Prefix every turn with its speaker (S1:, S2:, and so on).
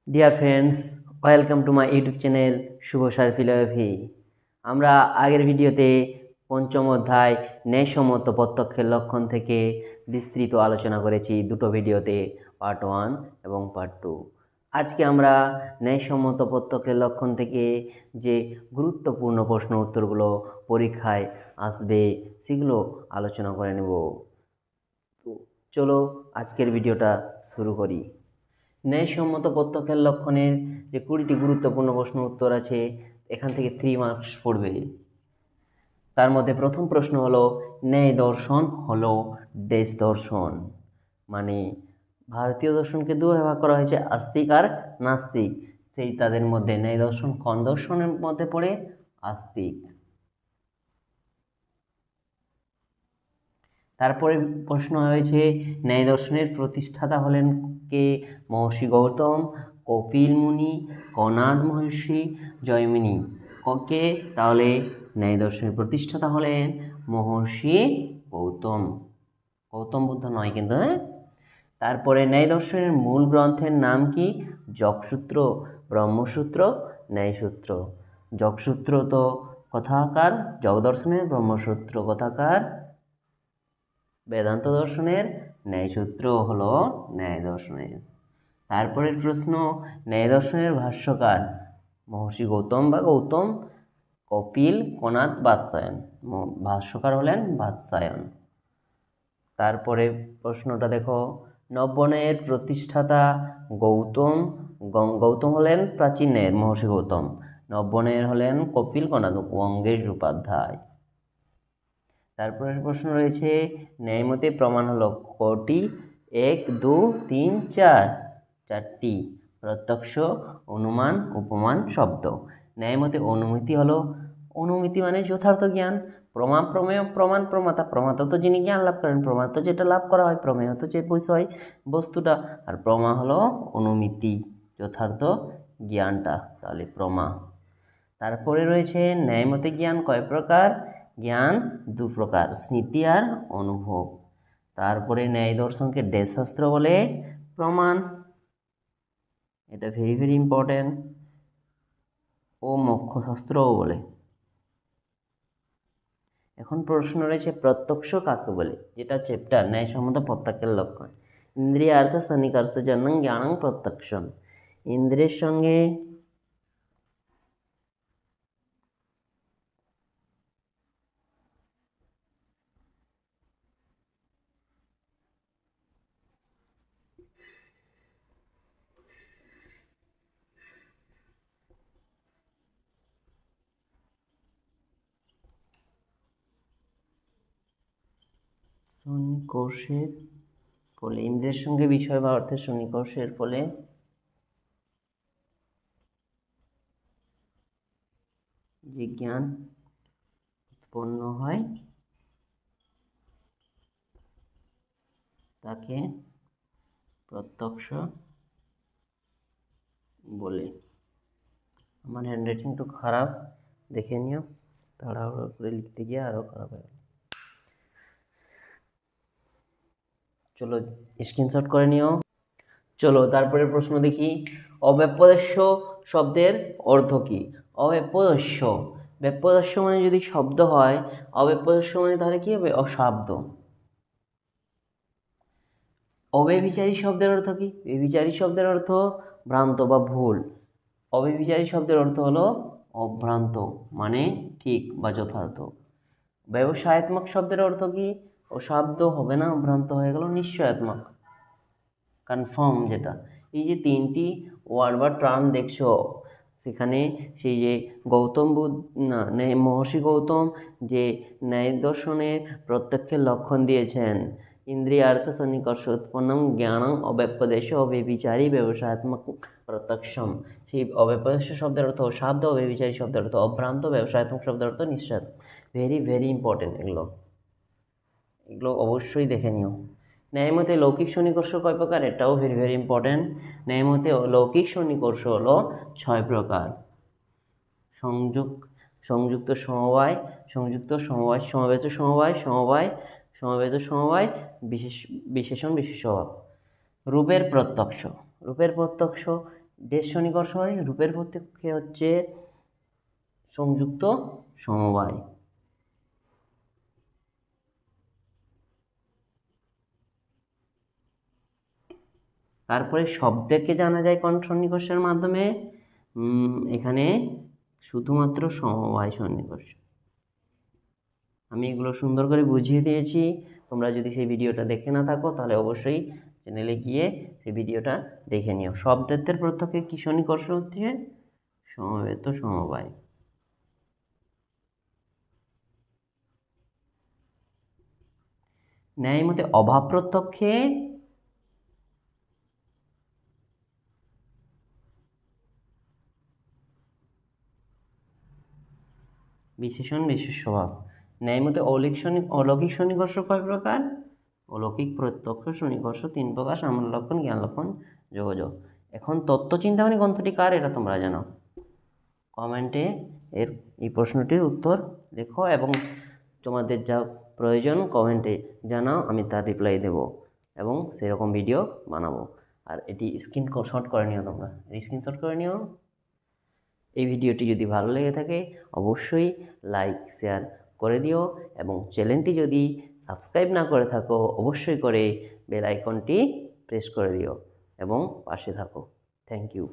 S1: Deer friends, welcome to my YouTube channel Shubho sir philosophy. আমরা আগের ভিডিওতে পঞ্চম অধ্যায় ন্যায়সম্মত প্রত্যক্ষের লক্ষণ থেকে বিস্তৃত আলোচনা করেছি দুটো ভিডিওতে, পার্ট 1 এবং পার্ট 2। আজকে আমরা ন্যায়সম্মত প্রত্যক্ষের লক্ষণ থেকে যে গুরুত্বপূর্ণ প্রশ্ন উত্তরগুলো পরীক্ষায় আসবে সেগুলো আলোচনা করে নেব। তো চলো আজকের ভিডিওটা শুরু করি। ন্যায়সম্মত প্রত্যক্ষের লক্ষণের যে 20টি গুরুত্বপূর্ণ প্রশ্ন উত্তর আছে, এখান থেকে 3 মার্কস পড়বে। তার মধ্যে প্রথম প্রশ্ন হলো, ন্যায় দর্শন হলো ডেস দর্শন। মানে ভারতীয় দর্শনকে দুভাবে ভাগ করা হয়েছে, আস্তিক আর নাস্তিক। সেই তাদের মধ্যে ন্যায় দর্শন কোন দর্শনের মধ্যে পড়ে? আস্তিক। তারপরে প্রশ্ন হয়েছে, ন্যায় দর্শনের প্রতিষ্ঠাতা হলেন কে? মহর্ষি গৌতম, কপিল মুনি, কনাদ মহর্ষি, জয়মিনী। কে? তাহলে ন্যায় দর্শনের প্রতিষ্ঠাতা হলেন মহর্ষি গৌতম। গৌতম বুদ্ধ নয় কিন্তু, হ্যাঁ। তারপরে ন্যায় দর্শনের মূল গ্রন্থের নাম কি? যোগসূত্র, ব্রহ্মসূত্র, ন্যায়সূত্র। যোগসূত্র তো কথাকার যোগ দর্শনের, ব্রহ্মসূত্র কথাকার বেদান্ত দর্শনের, ন্যায়সূত্র হলো ন্যায় দর্শনের। তারপরের প্রশ্ন, ন্যায় দর্শনের ভাষ্যকার মহর্ষি গৌতম বা গৌতম, কপিল, কনাদ, বাৎসায়ন। ভাষ্যকার হলেন বাৎসায়ন। তারপরে প্রশ্নটা দেখো, নব্যন্যায়ের প্রতিষ্ঠাতা গৌতম। গৌতম হলেন প্রাচীন ন্যায়ের মহর্ষি গৌতম। নব্যন্যায়ের হলেন কপিল, কনাদ, অঙ্গেশ উপাধ্যায়। তারপরের প্রশ্ন রয়েছে, ন্যায়মতে প্রমাণ হলো কটি? 1, 2, 3, 4। 4টি। প্রত্যক্ষ, অনুমান, উপমান, শব্দ। ন্যায়মতে অনুমিতি হলো, অনুমিতি মানে যথার্থ জ্ঞান। প্রমাণ, প্রমেয়, প্রমাণ, প্রমাতা। প্রমাতা তো যিনি জ্ঞান লাভ করেন, প্রমাণ তো যেটা লাভ করা হয়, প্রমেয় তো যে বিষয় বস্তুটা, আর প্রমা হলো অনুমিতি, যথার্থ জ্ঞানটা, তাহলে প্রমা। তারপরে রয়েছে, ন্যায়মতে জ্ঞান কয় প্রকার? জ্ঞান 2 প্রকার, স্মৃতি আর অনুভব। তারপরে ন্যায় দর্শনকে ডেস শাস্ত্র বলে? প্রমাণ। এটা ভেরি ভেরি ইম্পর্টেন্ট। ও মোক্ষ শাস্ত্রও বলে। এখন প্রশ্ন রয়েছে, প্রত্যক্ষ কাকে বলে? যেটা চ্যাপ্টার ন্যায়সম্মত প্রত্যক্ষের লক্ষণ। ইন্দ্রিয়ার্থ সন্নিকর্ষ জন্য জ্ঞানং প্রত্যক্ষম। ইন্দ্রিয়ের সঙ্গে সন্নিকর্ষের ফলে, ইন্দ্রিয়ের সঙ্গে বিষয় বা অর্থের সন্নিকর্ষের ফলে যে জ্ঞান উৎপন্ন হয় তাকে প্রত্যক্ষ বলে। আমার হ্যান্ডরাইটিং একটু খারাপ, দেখে নিও, তাড়াহুড়ো করে লিখতে গিয়ে আরও খারাপ হয়ে গেল। চলো স্ক্রিনশট করে নিও। চলো তারপরে প্রশ্ন দেখি, অব্যপদেশ্য শব্দের অর্থ কি? অব্যপদেশ্য, ব্যপদেশ্য মানে যদি শব্দ হয়, অব্যপদেশ্য মানে তাহলে কি হবে? অশব্দ। অব্যভিচারী শব্দের অর্থ কি? ব্যভিচারী শব্দের অর্থ ভ্রান্ত বা ভুল। অব্যভিচারী শব্দের অর্থ হলো অভ্রান্ত, মানে ঠিক বা যথার্থ। ব্যবসায়াত্মক শব্দের অর্থ কি? অশব্দ হবে না, ভ্রান্ত হয়ে গেল, নিশ্চয়াত্মক, কনফার্ম যেটা। এই যে 3টি ওয়ার্ড বা টার্ম দেখছো, সেখানে সেই যে গৌতম বুদ্ধ না, মহর্ষি গৌতম যে ন্যায় দর্শনের প্রত্যক্ষের লক্ষণ দিয়েছেন, ইন্দ্রিয়ার্থ সন্নিকর্ষ উৎপন্নম জ্ঞানং অব্যপদেশ অব্যভিচারী ব্যবসায়াত্মক প্রত্যক্ষম। সেই অব্যপদেশ শব্দের অর্থ অশব্দ, অব্যভিচারী শব্দের অর্থ অভ্রান্ত, ব্যবসায়াত্মক শব্দের অর্থ নিশ্চয়। ভেরি ভেরি ইম্পর্টেন্ট এগুলো অবশ্যই দেখে নিও। ন্যায়মতে লৌকিক সন্নিকর্ষ কয় প্রকার? এটাও ভেরি ভেরি ইম্পর্টেন্ট। ন্যায়মতে লৌকিক সন্নিকর্ষ হলো 6 প্রকার। সংযুক্ত সমবায়, সংযুক্ত সমবায়, সমবেত সমবায়, সমবায়, সমবেত সমবায়, বিশেষণ বিশেষ স্বভাব। রূপের প্রত্যক্ষ, রূপের প্রত্যক্ষ ডেশ সন্নিকর্ষ হয়, রূপের প্রত্যক্ষে হচ্ছে সংযুক্ত সমবায়। তারপরে শব্দকে জানা যায় কোন সন্নিকর্ষের মাধ্যমে? এখানে শুধুমাত্র সমবায় সন্নিকর্ষ। আমি এগুলো সুন্দর করে বুঝিয়ে দিয়েছি। তোমরা যদি সেই ভিডিওটা দেখে না থাকো তাহলে অবশ্যই চ্যানেলে গিয়ে সেই ভিডিওটা দেখে নিও। শব্দের প্রত্যক্ষে কি সন্নিকর্ষ হচ্ছে? সমবেত সমবায়। ন্যায় মতে অভাব প্রত্যক্ষে বিশেষণ বিশেষ স্বভাব। ন্যায় মতে অলৌকিক সন্নিকর্ষ কয় প্রকার? অলৌকিক প্রত্যক্ষ সন্নিকর্ষ 3 প্রকার: সামান্য লক্ষণ, জ্ঞান লক্ষণ, যোগাযোগ। এখন তত্ত্বচিন্তামণি গ্রন্থটি কার এটা তোমরা জানো? কমেন্টে এই প্রশ্নটির উত্তর লেখো এবং তোমাদের যা প্রয়োজন কমেন্টে জানাও, আমি তার রিপ্লাই দেব এবং সেরকম ভিডিও বানাবো। আর এটি স্ক্রিনশট করে নিও, তোমরা স্ক্রিনশট করে নিও। এই ভিডিওটি যদি ভালো লেগে থাকে অবশ্যই লাইক শেয়ার করে দিও এবং চ্যানেলটি যদি সাবস্ক্রাইব না করে থাকো অবশ্যই করে বেল আইকনটি প্রেস করে দিও এবং পাশে থাকো। Thank you.